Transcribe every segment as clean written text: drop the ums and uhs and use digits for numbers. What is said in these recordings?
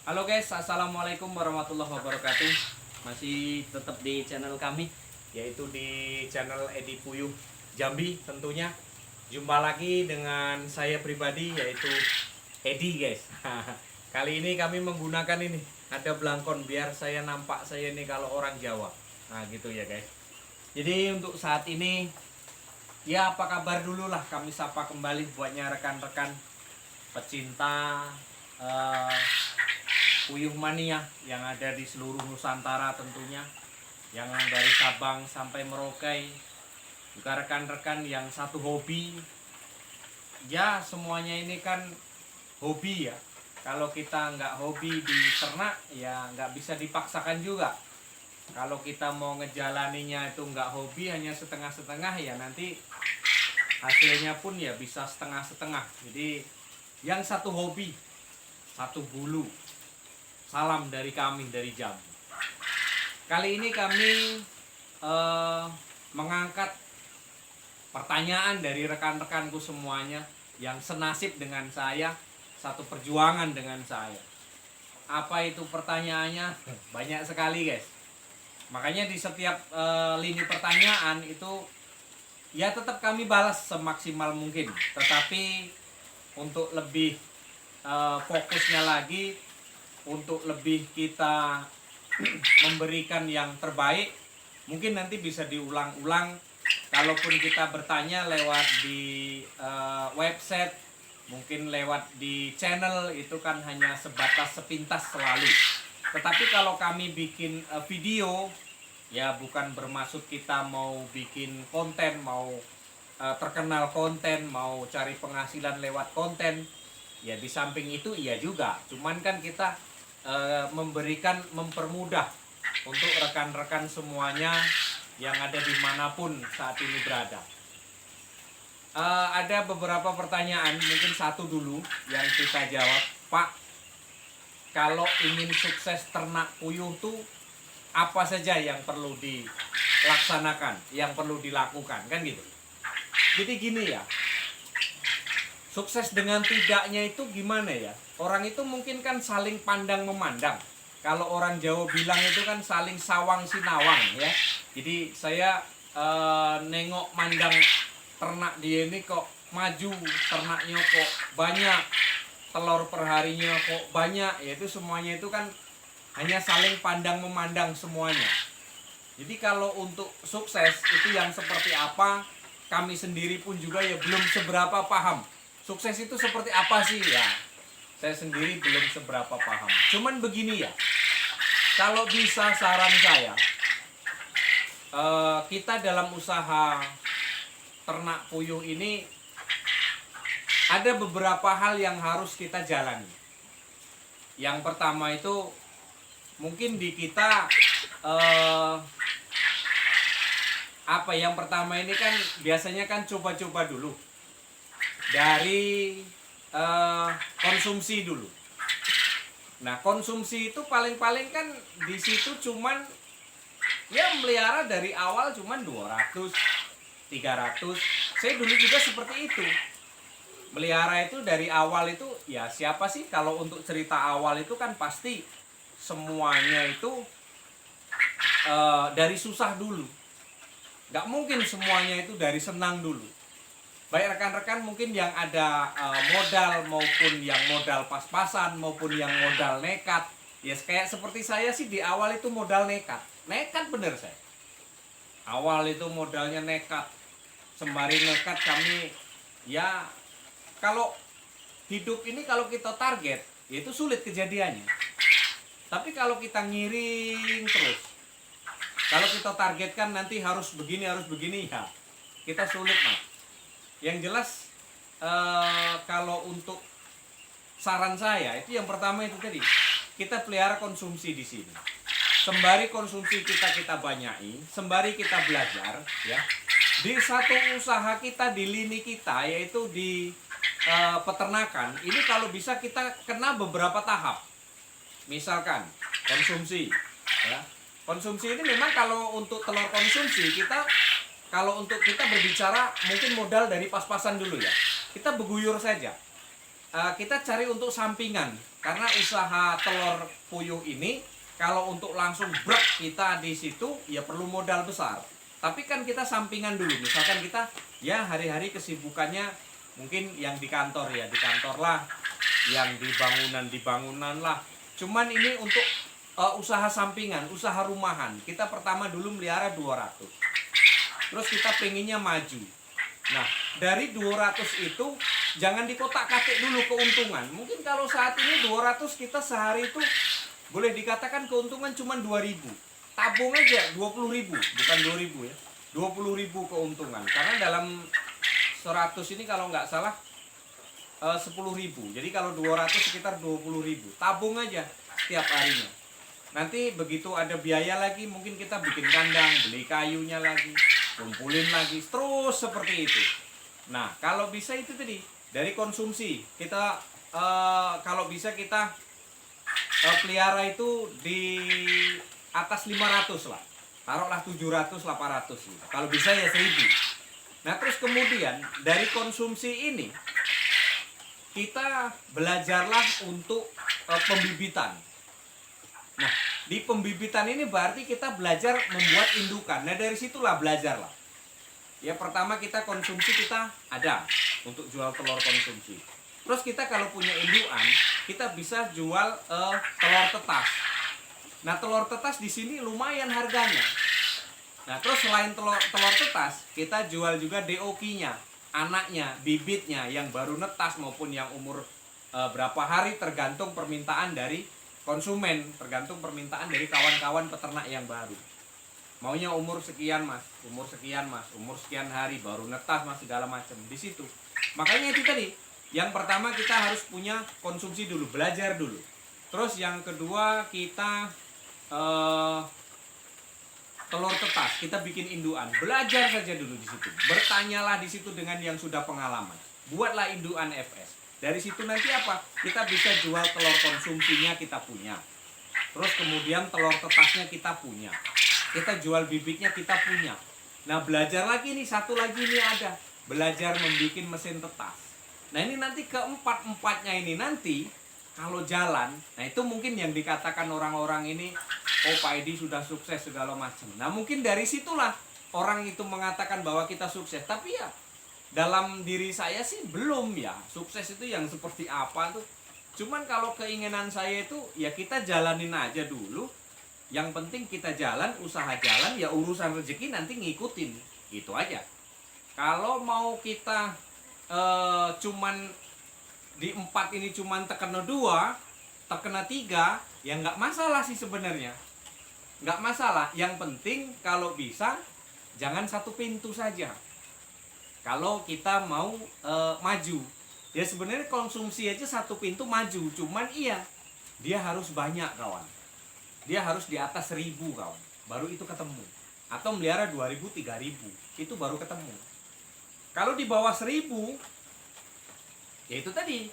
Halo guys, assalamualaikum warahmatullahi wabarakatuh. Masih tetap di channel kami, yaitu di channel Edi Puyuh Jambi tentunya. Jumpa lagi dengan saya pribadi, yaitu Edi guys. Kali ini kami menggunakan ini, ada belangkon biar saya nampak saya ini kalau orang Jawa. Nah gitu ya guys. Jadi untuk saat ini, ya apa kabar dulu lah, kami sapa kembali buatnya rekan-rekan pecinta eh, Puyuh Mania yang ada di seluruh Nusantara tentunya, yang dari Sabang sampai Merauke, juga rekan-rekan yang satu hobi. Ya semuanya ini kan hobi ya. Kalau kita nggak hobi di ternak ya nggak bisa dipaksakan juga. Kalau kita mau ngejalaninya itu nggak hobi, hanya setengah-setengah, ya nanti hasilnya pun ya bisa setengah-setengah. Jadi yang satu hobi, satu bulu. Salam dari kami dari Jambi. Kali ini kami mengangkat pertanyaan dari rekan-rekanku semuanya yang senasib dengan saya, satu perjuangan dengan saya. Apa itu pertanyaannya? Banyak sekali guys. Makanya di setiap lini pertanyaan itu ya tetap kami balas semaksimal mungkin. Tetapi untuk lebih fokusnya lagi, untuk lebih kita memberikan yang terbaik, mungkin nanti bisa diulang-ulang. Kalaupun kita bertanya lewat di website, mungkin lewat di channel, itu kan hanya sebatas sepintas selalu. Tetapi kalau kami bikin video, ya bukan bermaksud kita mau bikin konten, mau terkenal konten, mau cari penghasilan lewat konten. Ya di samping itu iya juga, cuman kan kita memberikan, mempermudah untuk rekan-rekan semuanya yang ada dimanapun saat ini berada. Ada beberapa pertanyaan, mungkin satu dulu yang kita jawab. Pak, kalau ingin sukses ternak puyuh tuh apa saja yang perlu dilaksanakan, yang perlu dilakukan, kan gitu. Jadi gini ya, sukses dengan tidaknya itu gimana ya? Orang itu mungkin kan saling pandang memandang. Kalau orang Jawa bilang itu kan saling sawang sinawang ya. Jadi saya nengok mandang ternak dia ini kok maju, ternaknya kok banyak, telur perharinya kok banyak. Ya itu semuanya itu kan hanya saling pandang memandang semuanya. Jadi kalau untuk sukses itu yang seperti apa, kami sendiri pun juga ya belum seberapa paham. Sukses itu seperti apa sih ya? Saya sendiri belum seberapa paham. Cuman begini ya, kalau bisa saran saya, kita dalam usaha ternak puyuh ini ada beberapa hal yang harus kita jalani. Yang pertama itu mungkin di kita yang pertama ini kan biasanya kan coba-coba dulu dari konsumsi dulu. Nah konsumsi itu paling-paling kan di situ cuman ya melihara dari awal cuman 200, 300. Saya dulu juga seperti itu. Melihara itu dari awal itu ya siapa sih kalau untuk cerita awal itu kan pasti semuanya itu dari susah dulu. Gak mungkin semuanya itu dari senang dulu. Baik rekan-rekan mungkin yang ada modal, maupun yang modal pas-pasan, maupun yang modal nekat. Ya kayak seperti saya sih di awal itu modal nekat. Nekat bener saya. Awal itu modalnya nekat. Sembari nekat kami ya, kalau hidup ini kalau kita target, ya itu sulit kejadiannya. Tapi kalau kita ngiring terus, kalau kita targetkan nanti harus begini ya, kita sulit mas. Yang jelas kalau untuk saran saya itu yang pertama itu tadi, kita pelihara konsumsi di sini. Sembari konsumsi kita banyai, sembari kita belajar ya. Di satu usaha kita, di lini kita, yaitu di peternakan, ini kalau bisa kita kena beberapa tahap. Misalkan konsumsi ya. Konsumsi ini memang kalau untuk telur konsumsi kita, kalau untuk kita berbicara mungkin modal dari pas-pasan dulu ya. Kita beguyur saja. kita cari untuk sampingan, karena usaha telur puyuh ini kalau untuk langsung brek kita di situ ya perlu modal besar. Tapi kan kita sampingan dulu, misalkan kita ya hari-hari kesibukannya mungkin yang di kantor ya di kantor lah, yang di bangunan lah. Cuman ini untuk usaha sampingan, usaha rumahan. Kita pertama dulu melihara 200. Terus kita pengennya maju. Nah, dari 200 itu jangan dikotak-katik dulu keuntungan. Mungkin kalau saat ini 200 kita sehari itu boleh dikatakan keuntungan cuma 2.000. Tabung aja 20.000, bukan 2.000 ya. 20.000 keuntungan. Karena dalam 100 ini kalau nggak salah 10.000. Jadi kalau 200 sekitar 20.000. Tabung aja setiap harinya. Nanti begitu ada biaya lagi, mungkin kita bikin kandang, beli kayunya lagi, kumpulin lagi, terus seperti itu. Nah, kalau bisa itu tadi dari konsumsi kita kalau bisa kita pelihara itu di atas 500 lah. Taruhlah 700, 800 gitu. Kalau bisa ya 1.000. Nah, terus kemudian dari konsumsi ini kita belajarlah untuk pembibitan. Nah, di pembibitan ini berarti kita belajar membuat indukan. Nah, dari situlah belajarlah. Ya, pertama kita konsumsi kita ada untuk jual telur konsumsi. Terus kita kalau punya indukan, kita bisa jual telur tetas. Nah, telur tetas di sini lumayan harganya. Nah, terus selain telur tetas, kita jual juga DOQ-nya, anaknya, bibitnya yang baru netas maupun yang umur berapa hari tergantung permintaan dari konsumen, tergantung permintaan dari kawan-kawan peternak yang baru. Maunya umur sekian mas, umur sekian hari baru netas mas, segala macam di situ. Makanya itu tadi, yang pertama kita harus punya konsumsi dulu, belajar dulu. Terus yang kedua kita telur tetas, kita bikin indukan, belajar saja dulu di situ. Bertanyalah di situ dengan yang sudah pengalaman. Buatlah indukan FS. Dari situ nanti apa? Kita bisa jual telur konsumsinya kita punya. Terus kemudian telur tetasnya kita punya. Kita jual bibitnya kita punya. Nah, belajar lagi nih, satu lagi nih ada. Belajar membuat mesin tetas. Nah, ini nanti keempat-empatnya ini nanti kalau jalan, nah itu mungkin yang dikatakan orang-orang ini, oh Pak Edi sudah sukses segala macam. Nah, mungkin dari situlah orang itu mengatakan bahwa kita sukses. Tapi ya dalam diri saya sih belum ya. Sukses itu yang seperti apa tuh. Cuman kalau keinginan saya itu ya kita jalanin aja dulu. Yang penting kita jalan, usaha jalan, ya urusan rezeki nanti ngikutin. Gitu aja. Kalau mau kita cuman di 4 ini cuman terkena 2, terkena 3, ya nggak masalah sih sebenarnya. Nggak masalah. Yang penting kalau bisa jangan satu pintu saja. Kalau kita mau maju, ya sebenarnya konsumsi aja satu pintu maju. Cuman iya, dia harus banyak kawan. Dia harus di atas 1.000 kawan. Baru itu ketemu. Atau melihara 2.000, 3.000. Itu baru ketemu. Kalau di bawah 1.000, ya itu tadi,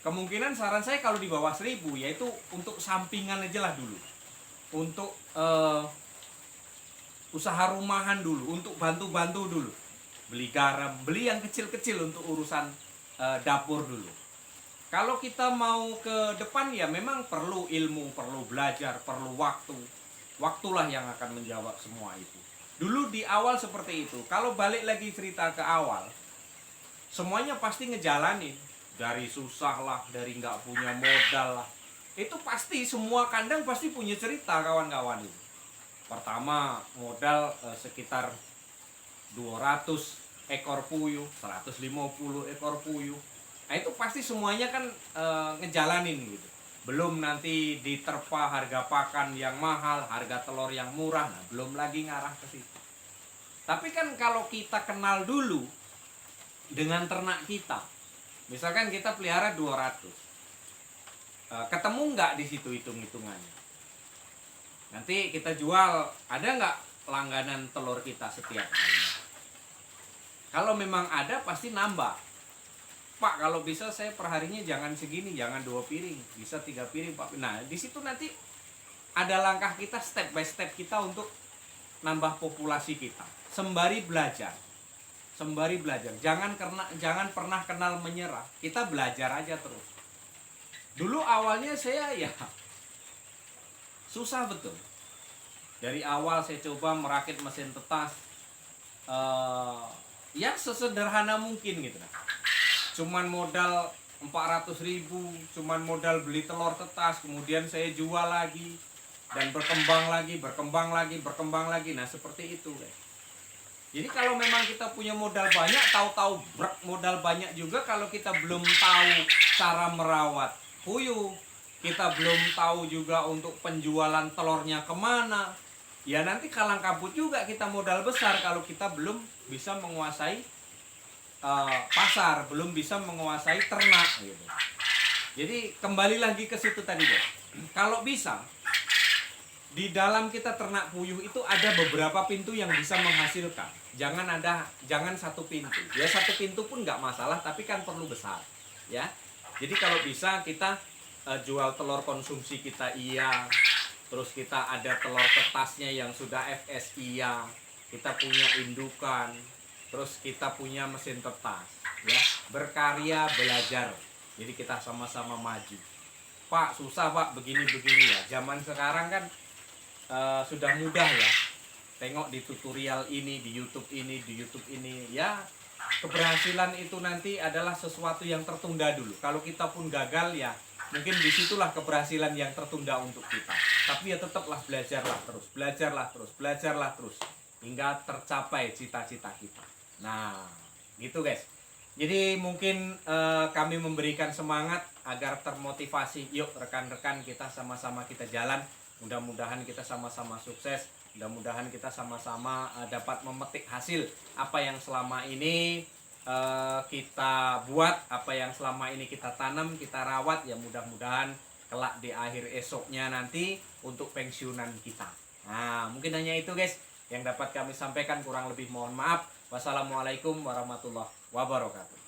kemungkinan saran saya kalau di bawah 1.000 yaitu untuk sampingan aja lah dulu, untuk usaha rumahan dulu, untuk bantu-bantu dulu, beli garam, beli yang kecil-kecil untuk urusan dapur dulu. Kalau kita mau ke depan ya memang perlu ilmu, perlu belajar, perlu waktu. Waktulah yang akan menjawab semua itu. Dulu di awal seperti itu. Kalau balik lagi cerita ke awal, semuanya pasti ngejalanin. Dari susah lah, dari nggak punya modal lah. Itu pasti semua kandang pasti punya cerita kawan-kawan itu. Pertama modal sekitar 200 ekor puyuh, 150 ekor puyuh. Nah itu pasti semuanya kan ngejalanin gitu. Belum nanti diterpa harga pakan yang mahal, harga telur yang murah. Nah belum lagi ngarah ke situ. Tapi kan kalau kita kenal dulu dengan ternak kita, misalkan kita pelihara 200, ketemu nggak di situ hitung-hitungannya? Nanti kita jual, ada nggak langganan telur kita setiap hari? Kalau memang ada pasti nambah. Pak, kalau bisa saya perharinya jangan segini, jangan 2 piring, bisa 3 piring Pak. Nah di situ nanti ada langkah kita step by step kita untuk nambah populasi kita, sembari belajar. sembari belajar. Jangan pernah kenal menyerah. Kita belajar aja terus. Dulu awalnya saya ya susah betul. Dari awal saya coba merakit mesin tetas, ya sesederhana mungkin gitu. Cuman modal 400.000, cuman modal beli telur tetas, kemudian saya jual lagi dan berkembang lagi. Nah seperti itu guys. Jadi kalau memang kita punya modal banyak, tahu-tahu modal banyak juga, kalau kita belum tahu cara merawat puyuh, kita belum tahu juga untuk penjualan telurnya kemana, ya nanti kalang kabut juga kita modal besar kalau kita belum bisa menguasai pasar, belum bisa menguasai ternak gitu. Jadi kembali lagi ke situ tadi guys. Kalau bisa di dalam kita ternak puyuh itu ada beberapa pintu yang bisa menghasilkan. Jangan satu pintu. Ya satu pintu pun nggak masalah, tapi kan perlu besar. Ya. Jadi kalau bisa kita jual telur konsumsi kita iya. Terus kita ada telur tetasnya yang sudah FS iya. Kita punya indukan. Terus kita punya mesin tetas, ya, berkarya belajar. Jadi kita sama-sama maju. Pak, susah Pak, begini ya. Zaman sekarang kan sudah mudah ya. Tengok di tutorial ini, di YouTube ini, ya. Keberhasilan itu nanti adalah sesuatu yang tertunda dulu. Kalau kita pun gagal ya, mungkin disitulah keberhasilan yang tertunda untuk kita. Tapi ya tetaplah belajarlah terus, hingga tercapai cita-cita kita. Nah, gitu guys. Jadi mungkin kami memberikan semangat agar termotivasi. Yuk rekan-rekan, kita sama-sama kita jalan. Mudah-mudahan kita sama-sama sukses. Mudah-mudahan kita sama-sama dapat memetik hasil apa yang selama ini kita buat, apa yang selama ini kita tanam, kita rawat. Ya mudah-mudahan kelak di akhir esoknya nanti untuk pensiunan kita. Nah, mungkin hanya itu guys yang dapat kami sampaikan. Kurang lebih mohon maaf. Wassalamualaikum warahmatullahi wabarakatuh.